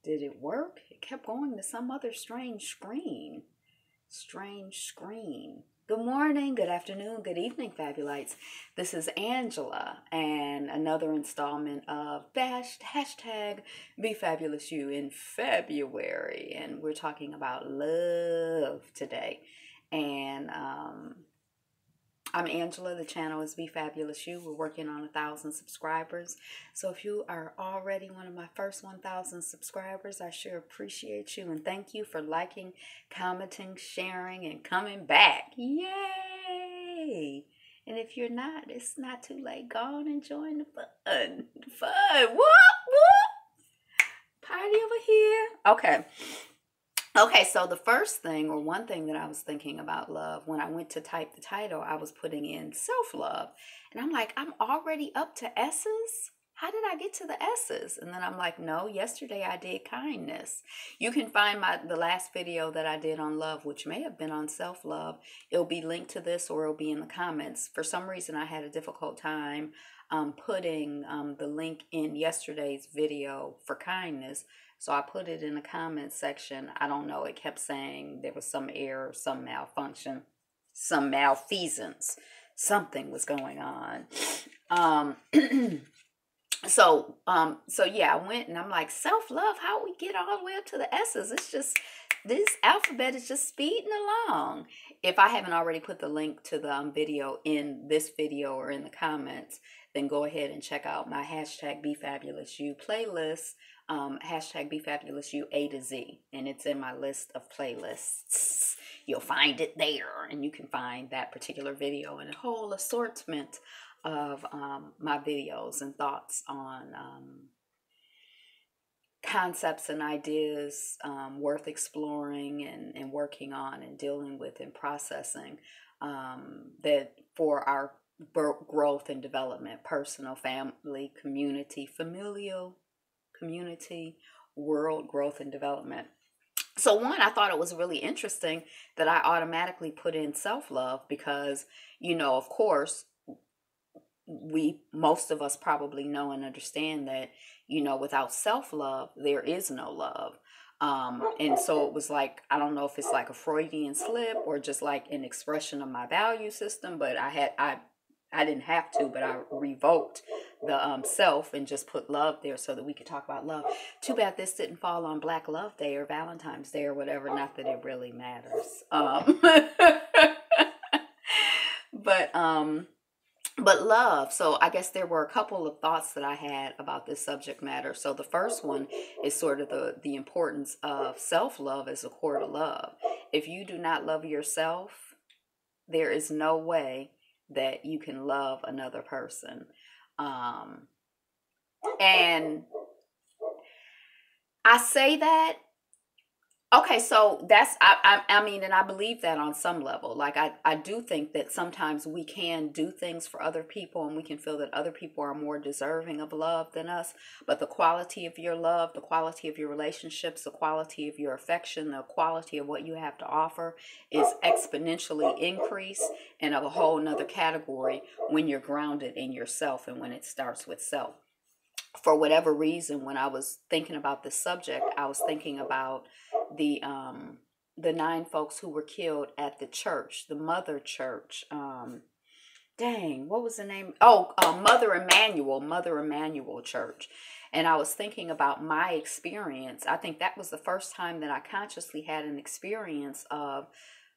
Did it work? It kept going to some other strange screen. Strange screen. Good morning, good afternoon, good evening, Fabulites. This is Angela and another installment of hashtag Be Fabulous You in February. And we're talking about love today. And I'm Angela. The channel is Be Fabulous You. We're working on 1,000 subscribers. So if you are already one of my first 1,000 subscribers, I sure appreciate you. And thank you for liking, commenting, sharing, and coming back. Yay! And if you're not, it's not too late. Go on and join the fun. Whoop, whoop. Party over here. Okay, so the first thing, or one thing that I was thinking about love, when I went to type the title, I was putting in self-love. And I'm like, I'm already up to S's? How did I get to the S's? And then I'm like, no, yesterday I did kindness. You can find the last video that I did on love, which may have been on self-love. It'll be linked to this or it'll be in the comments. For some reason, I had a difficult time putting the link in yesterday's video for kindness. So I put it in the comments section. I don't know. It kept saying there was some error, some malfunction, some malfeasance. Something was going on. So yeah, I went and I'm like, self-love, how we get all the way up to the S's? It's just, this alphabet is just speeding along. If I haven't already put the link to the video in this video or in the comments, then go ahead and check out my hashtag BeFabulousYou playlist. Hashtag BeFabulousYou A to Z, and it's in my list of playlists. You'll find it there, and you can find that particular video and a whole assortment of my videos and thoughts on concepts and ideas worth exploring and working on and dealing with and processing that for our growth and development, personal, family, community, familial, community, world growth and development. So one, I thought it was really interesting that I automatically put in self-love because, you know, of course, most of us probably know and understand that, you know, without self-love, there is no love. And so it was like, I don't know if it's like a Freudian slip or just like an expression of my value system, but I didn't have to, but I revoked the self and just put love there so that we could talk about love. Too bad this didn't fall on Black Love Day or Valentine's Day or whatever. Not that it really matters. But love. So I guess there were a couple of thoughts that I had about this subject matter. So the first one is sort of the importance of self-love as a core to love. If you do not love yourself, there is no way that you can love another person. And I say that, okay, so that's, I mean, and I believe that on some level. Like, I do think that sometimes we can do things for other people and we can feel that other people are more deserving of love than us. But the quality of your love, the quality of your relationships, the quality of your affection, the quality of what you have to offer is exponentially increased and of a whole nother category when you're grounded in yourself and when it starts with self. For whatever reason, when I was thinking about this subject, I was thinking about the 9 folks who were killed at the church, the Mother Church. Dang, what was the name? Oh, Mother Emanuel Church. And I was thinking about my experience. I think that was the first time that I consciously had an experience of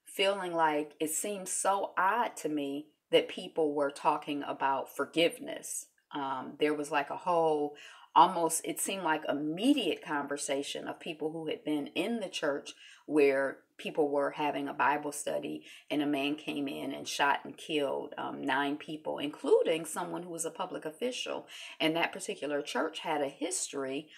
feeling like it seemed so odd to me that people were talking about forgiveness. There was like a whole, almost, it seemed like immediate conversation of people who had been in the church where people were having a Bible study and a man came in and shot and killed 9 people, including someone who was a public official. And that particular church had a history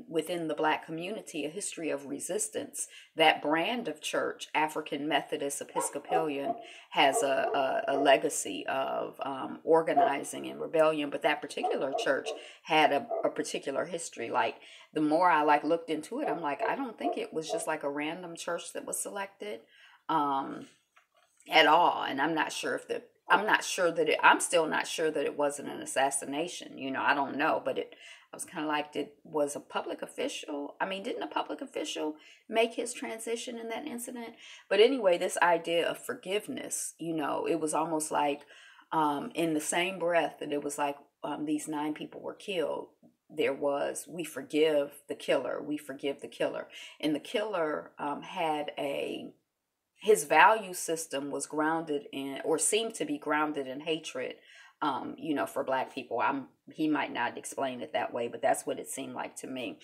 within the Black community, a history of resistance. That brand of church, African Methodist Episcopalian, has a legacy of organizing and rebellion. But that particular church had a particular history. Like, the more I looked into it, I'm like, I don't think it was just like a random church that was selected at all. And I'm not sure if I'm not sure that I'm still not sure that it wasn't an assassination. I don't know, but I was kind of like, was a public official? I mean, didn't a public official make his transition in that incident? But anyway, this idea of forgiveness, it was almost like, in the same breath that it was like, these 9 people were killed, there was, we forgive the killer, we forgive the killer. And the killer, had his value system was grounded in, or seemed to be grounded in, hatred, for black people. He might not explain it that way, but that's what it seemed like to me.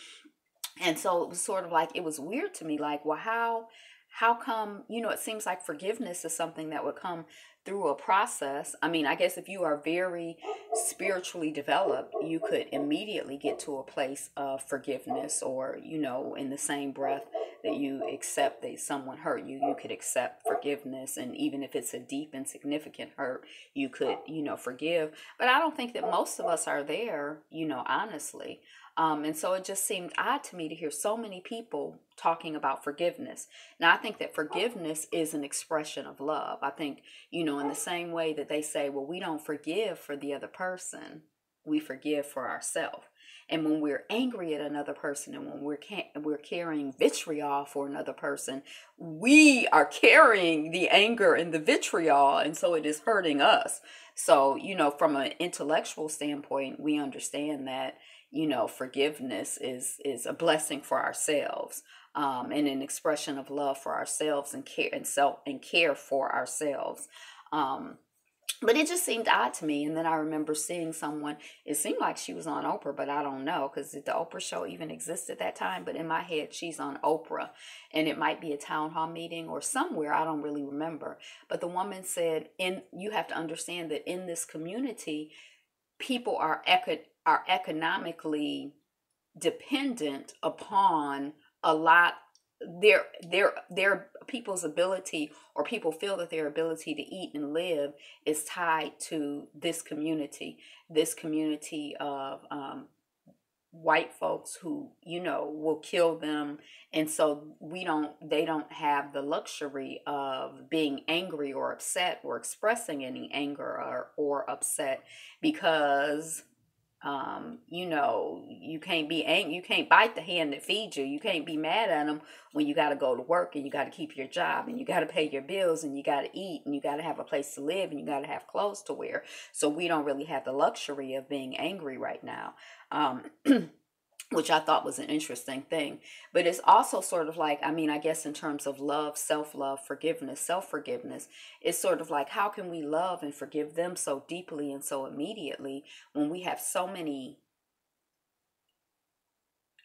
And so it was sort of like, it was weird to me, like, well, how come, it seems like forgiveness is something that would come through a process. I mean, I guess if you are very spiritually developed, you could immediately get to a place of forgiveness, or, in the same breath that you accept that someone hurt you, you could accept forgiveness. And even if it's a deep and significant hurt, you could, forgive. But I don't think that most of us are there, honestly. And so it just seemed odd to me to hear so many people talking about forgiveness. Now, I think that forgiveness is an expression of love. I think, in the same way that they say, well, we don't forgive for the other person, we forgive for ourselves. And when we're angry at another person, and when we're carrying vitriol for another person, we are carrying the anger and the vitriol, and so it is hurting us. So, from an intellectual standpoint, we understand that, forgiveness is a blessing for ourselves, and an expression of love for ourselves, and care for ourselves. But it just seemed odd to me. And then I remember seeing someone, it seemed like she was on Oprah, but I don't know, because the Oprah show even existed at that time. But in my head, she's on Oprah, and it might be a town hall meeting or somewhere. I don't really remember. But the woman said, you have to understand that in this community, people are economically dependent upon a lot, their people's ability, or people feel that their ability to eat and live is tied to this community of, white folks who, will kill them. And so they don't have the luxury of being angry or upset, or expressing any anger or upset, because, you can't be angry, you can't bite the hand that feeds you, you can't be mad at them when you got to go to work, and you got to keep your job, and you got to pay your bills, and you got to eat, and you got to have a place to live, and you got to have clothes to wear. So we don't really have the luxury of being angry right now. Which I thought was an interesting thing. But it's also sort of like, I mean, I guess in terms of love, self-love, forgiveness, self-forgiveness, it's sort of like, how can we love and forgive them so deeply and so immediately when we have so many,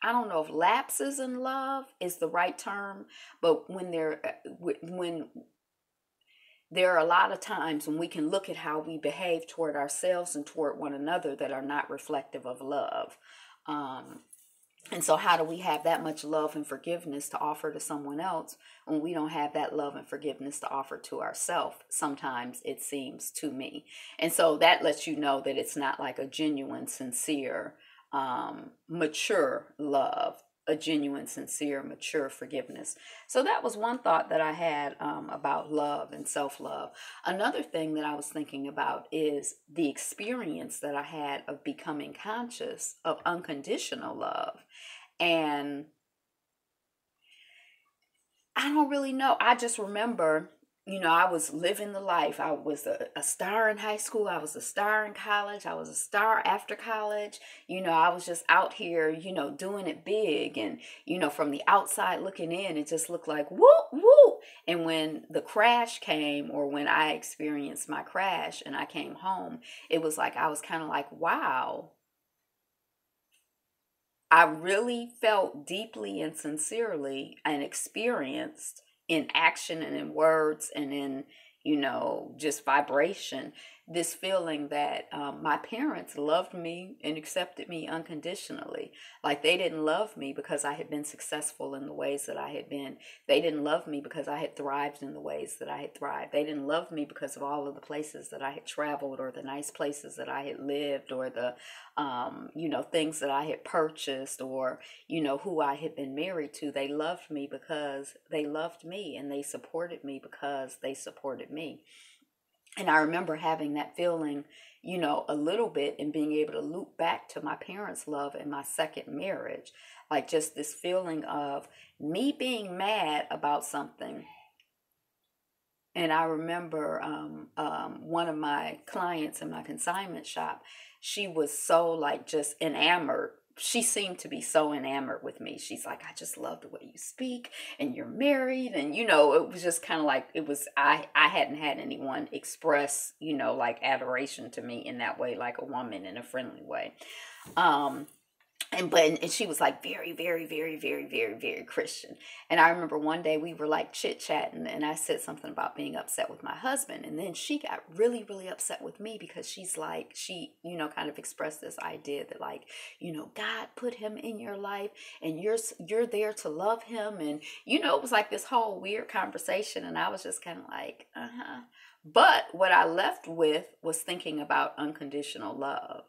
I don't know if lapses in love is the right term, but when there are a lot of times when we can look at how we behave toward ourselves and toward one another that are not reflective of love. And so how do we have that much love and forgiveness to offer to someone else when we don't have that love and forgiveness to offer to ourselves? Sometimes it seems to me. And so that lets you know that it's not like a genuine, sincere, mature love, a genuine, sincere, mature forgiveness. So that was one thought that I had, about love and self-love. Another thing that I was thinking about is the experience that I had of becoming conscious of unconditional love. And I don't really know. I just remember, I was living the life. I was a star in high school. I was a star in college. I was a star after college. I was just out here, doing it big. And, from the outside looking in, it just looked like, whoop, whoop. And when the crash came, or when I experienced my crash and I came home, it was like, I was kind of like, wow. I really felt deeply and sincerely and experienced in action and in words and in, just vibration, this feeling that, my parents loved me and accepted me unconditionally. Like, they didn't love me because I had been successful in the ways that I had been. They didn't love me because I had thrived in the ways that I had thrived. They didn't love me because of all of the places that I had traveled, or the nice places that I had lived, or the, things that I had purchased, or, who I had been married to. They loved me because they loved me, and they supported me because they supported me. And I remember having that feeling, a little bit, and being able to loop back to my parents' love in my second marriage. Like just this feeling of me being mad about something. And I remember one of my clients in my consignment shop, she was so like just enamored. She seemed to be so enamored with me. She's like, I just love the way you speak, and you're married. And, it was just kind of like, I hadn't had anyone express, like adoration to me in that way, like a woman in a friendly way. Um, and she was like very, very, very, very, very, very Christian. And I remember one day we were like chit chatting, and I said something about being upset with my husband, and then she got really, really upset with me because she's like, she kind of expressed this idea that like, God put him in your life, and you're there to love him, and it was like this whole weird conversation, and I was just kind of like, uh-huh. But what I left with was thinking about unconditional love.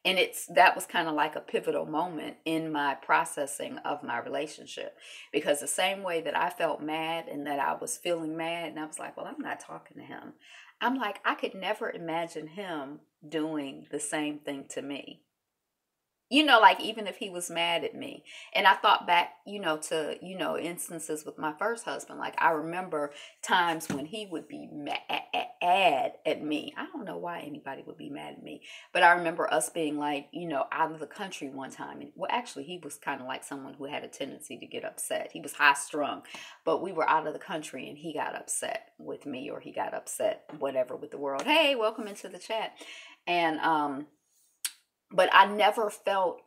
And that was kind of like a pivotal moment in my processing of my relationship, because the same way that I felt mad and that I was feeling mad, and I was like, well, I'm not talking to him, I'm like, I could never imagine him doing the same thing to me. Like even if he was mad at me. And I thought back, to, instances with my first husband. Like I remember times when he would be mad at me. I don't know why anybody would be mad at me, but I remember us being like, out of the country one time. And well, actually, he was kind of like someone who had a tendency to get upset. He was high strung, but we were out of the country and he got upset with me, or he got upset, whatever, with the world. Hey, welcome into the chat. And, but I never felt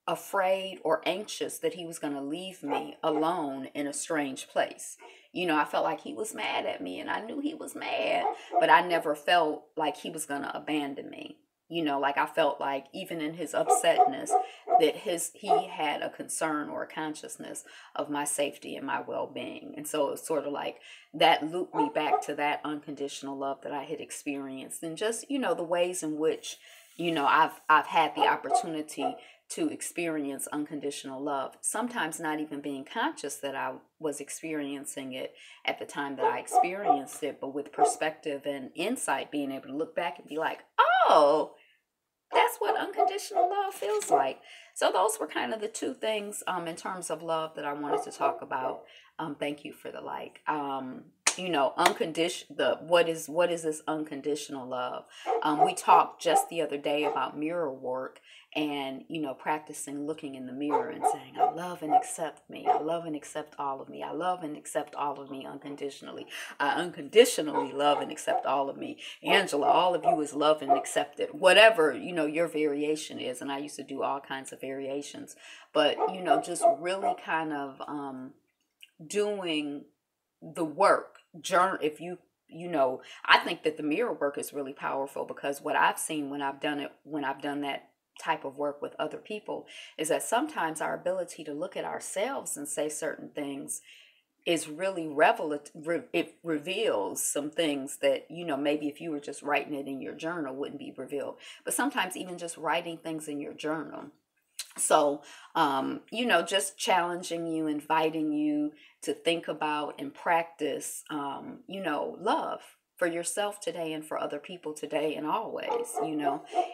afraid or anxious that he was going to leave me alone in a strange place. I felt like he was mad at me, and I knew he was mad, but I never felt like he was going to abandon me. Like I felt like even in his upsetness that he had a concern or a consciousness of my safety and my well-being. And so it's sort of like that looped me back to that unconditional love that I had experienced, and just, the ways in which I've had the opportunity to experience unconditional love, sometimes not even being conscious that I was experiencing it at the time that I experienced it, but with perspective and insight, being able to look back and be like, oh, that's what unconditional love feels like. So those were kind of the two things in terms of love that I wanted to talk about. Thank you for the like. Unconditional, what is this unconditional love? We talked just the other day about mirror work, and practicing looking in the mirror and saying, I love and accept me, I love and accept all of me, I love and accept all of me unconditionally, I unconditionally love and accept all of me. Angela, all of you is loved and accepted, whatever your variation is. And I used to do all kinds of variations, but just really kind of doing the work journal. If I think that the mirror work is really powerful, because what I've seen when I've done that type of work with other people is that sometimes our ability to look at ourselves and say certain things is really it reveals some things that maybe if you were just writing it in your journal wouldn't be revealed. But sometimes even just writing things in your journal. So just challenging you, inviting you to think about and practice love for yourself today and for other people today and always.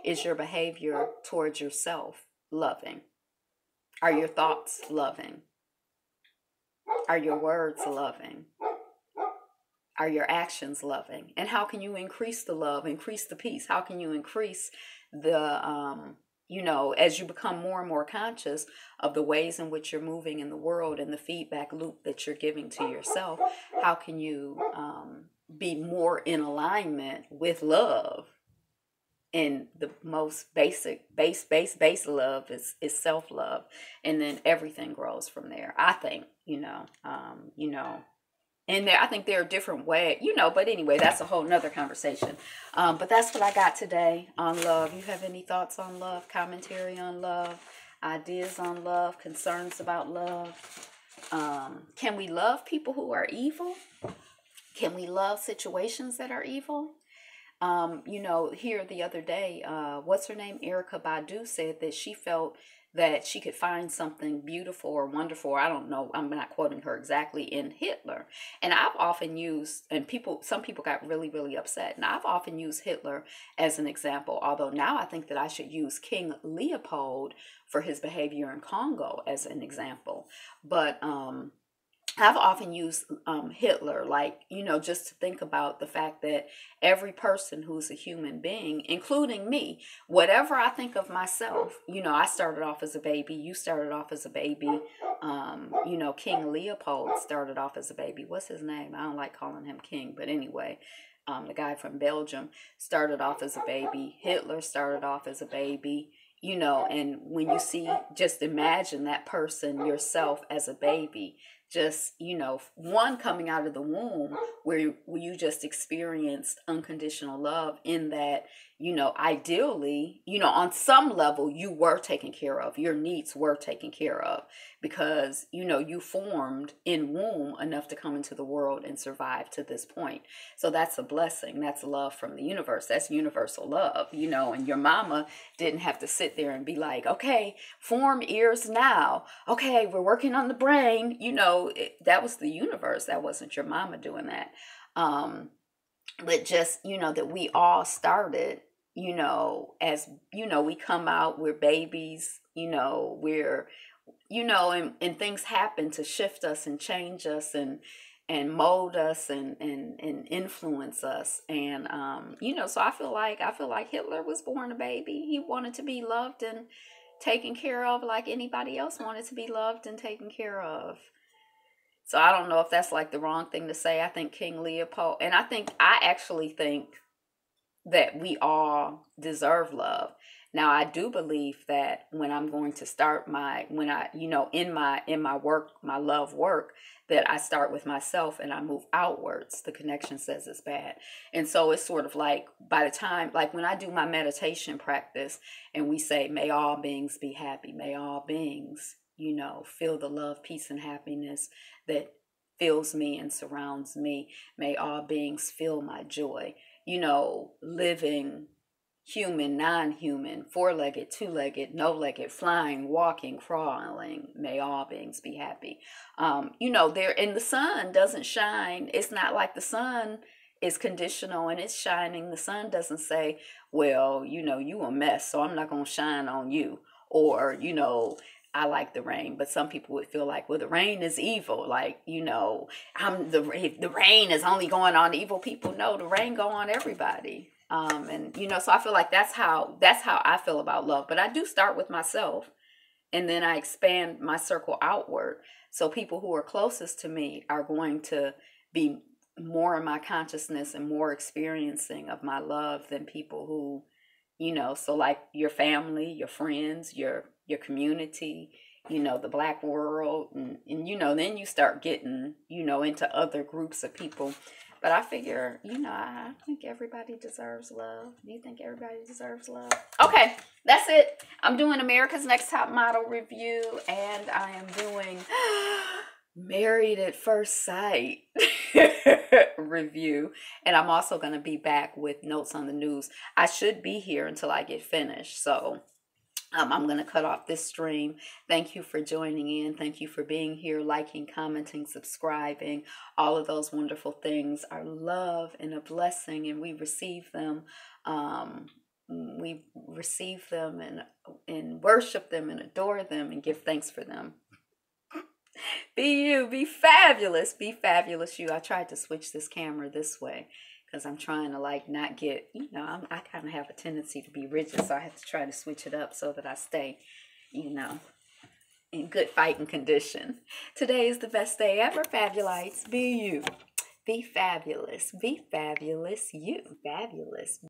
Is your behavior towards yourself loving? Are your thoughts loving? Are your words loving? Are your actions loving? And how can you increase the love, increase the peace? How can you increase the as you become more and more conscious of the ways in which you're moving in the world and the feedback loop that you're giving to yourself, how can you be more in alignment with love? And the most basic base love is self-love, and then everything grows from there, I think. And I think there are different ways, but anyway, that's a whole nother conversation. But that's what I got today on love. You have any thoughts on love, commentary on love, ideas on love, concerns about love? Can we love people who are evil? Can we love situations that are evil? You know, here the other day, what's her name? Erica Badu said that she felt that she could find something beautiful or wonderful. I don't know. I'm not quoting her exactly in Hitler. And I've often used, and some people got really, really upset. And I've often used Hitler as an example. Although now I think that I should use King Leopold for his behavior in Congo as an example. But I've often used Hitler, like, you know, just to think about the fact that every person who's a human being, including me, whatever I think of myself, you know, I started off as a baby, you started off as a baby, you know, King Leopold started off as a baby. What's his name? I don't like calling him King, but anyway, the guy from Belgium started off as a baby. Hitler started off as a baby. You know, and when you see, just imagine that person yourself as a baby, just, you know, one coming out of the womb where you just experienced unconditional love in that, you know, ideally, you know, on some level you were taken care of, your needs were taken care of because, you know, you formed in womb enough to come into the world and survive to this point. So that's a blessing. That's love from the universe. That's universal love, you know, and your mama didn't have to sit there and be like, okay, form ears now. Okay, we're working on the brain. You know, that was the universe. That wasn't your mama doing that. But just, you know, that we all started, you know, as, you know, we come out, we're babies, you know, you know, and things happen to shift us and change us and mold us and influence us. And you know, so I feel like Hitler was born a baby. He wanted to be loved and taken care of like anybody else wanted to be loved and taken care of. So I don't know if that's like the wrong thing to say. I think King Leopold, and I actually think that we all deserve love. Now I do believe that when I'm going to start you know, in my work, my love work, that I start with myself and I move outwards. The connection says it's bad. And so it's sort of like by the time, like when I do my meditation practice and we say, may all beings be happy, may all beings, you know, feel the love, peace, and happiness that fills me and surrounds me. May all beings feel my joy. You know, living, human, non-human, four-legged, two-legged, no-legged, flying, walking, crawling, may all beings be happy. You know, and the sun doesn't shine. It's not like the sun is conditional and it's shining. The sun doesn't say, well, you know, you a mess, so I'm not going to shine on you. Or, you know, I like the rain, but some people would feel like, well, the rain is evil. Like, you know, the rain is only going on evil people. No, the rain go on everybody. And you know, so I feel like that's how I feel about love. But I do start with myself, and then I expand my circle outward. So people who are closest to me are going to be more in my consciousness and more experiencing of my love than people who, you know, so like your family, your friends, your community, you know, the black world, and you know, then you start getting, you know, into other groups of people. But I figure, you know, I think everybody deserves love. Do you think everybody deserves love? Okay, that's it. I'm doing America's Next Top Model review, and I am doing Married at First Sight review. And I'm also going to be back with notes on the news. I should be here until I get finished. So I'm going to cut off this stream. Thank you for joining in. Thank you for being here, liking, commenting, subscribing. All of those wonderful things are love and a blessing, and we receive them. We receive them and worship them and adore them and give thanks for them. Be you. Be fabulous. Be fabulous you. I tried to switch this camera this way, because I'm trying to like not get, you know, I kind of have a tendency to be rigid, so I have to try to switch it up so that I stay, you know, in good fighting condition. Today is the best day ever, Fabulites. Be you. Be fabulous. Be fabulous you. Fabulous.